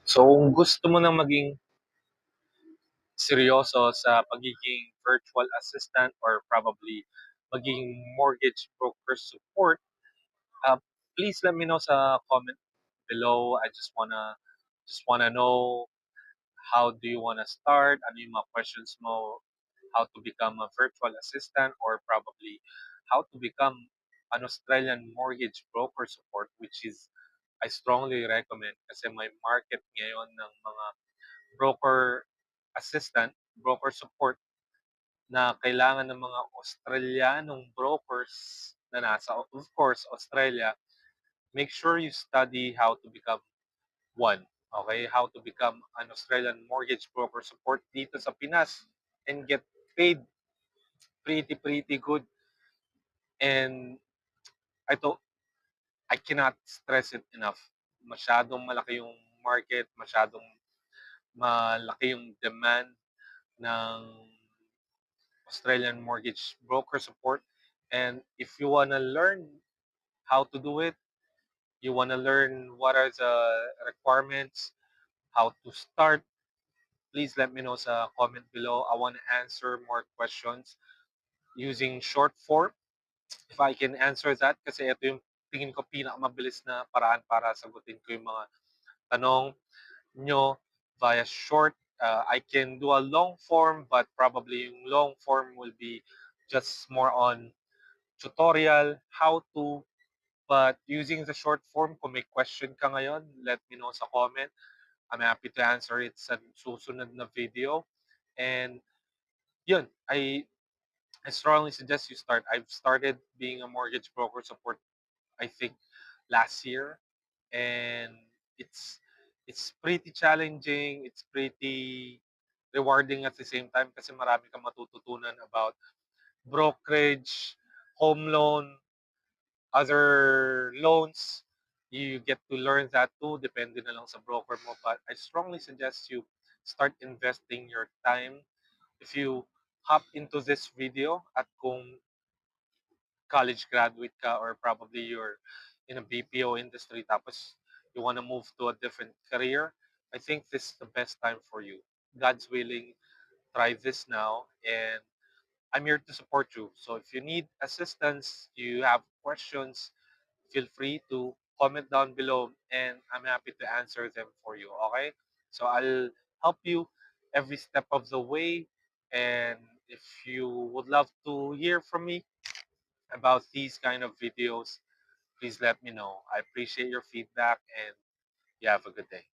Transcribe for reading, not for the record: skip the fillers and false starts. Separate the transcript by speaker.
Speaker 1: So, kung gusto mo na maging seryoso sa pagiging virtual assistant or probably maging mortgage broker support, uh, please let me know sa comment below. I just wanna know how do you wanna start, ano yung mga questions mo, how to become a virtual assistant or probably how to become an Australian mortgage broker support, which is I strongly recommend kasi may market ngayon ng mga broker assistant, broker support na kailangan ng mga Australianong brokers na nasa, of course, Australia. Make sure you study how to become one. Okay? How to become an Australian mortgage broker support dito sa Pinas and get paid pretty good. And I to I cannot stress it enough. Masyadong malaki yung market, masyadong malaki yung demand ng Australian mortgage broker support. And if you want to learn how to do it, you want to learn what are the requirements, how to start, please let me know sa comment below. I want to answer more questions using short form. If I can answer that, kasi ito yung tingin ko pinakamabilis na paraan para sagutin ko yung mga tanong nyo via short. I can do a long form, but probably yung long form will be just more on tutorial, how to, but using the short form, kung may question ka ngayon, let me know sa comment. I'm happy to answer it sa susunod na video. And yun, I strongly suggest you start. I've started being a mortgage broker support, I think, last year. And it's it's pretty challenging, it's pretty rewarding at the same time kasi marami kang matututunan about brokerage, home loan, other loans. You get to learn that too, depende na lang sa broker mo. But I strongly suggest you start investing your time. If you hop into this video at kung college graduate ka or probably you're in a BPO industry tapos you want to move to a different career, I think this is the best time for you. God's willing, try this now and I'm here to support you. So if you need assistance, you have questions, feel free to comment down below and I'm happy to answer them for you. Okay? So I'll help you every step of the way. And if you would love to hear from me about these kind of videos, please let me know. I appreciate your feedback and you have a good day.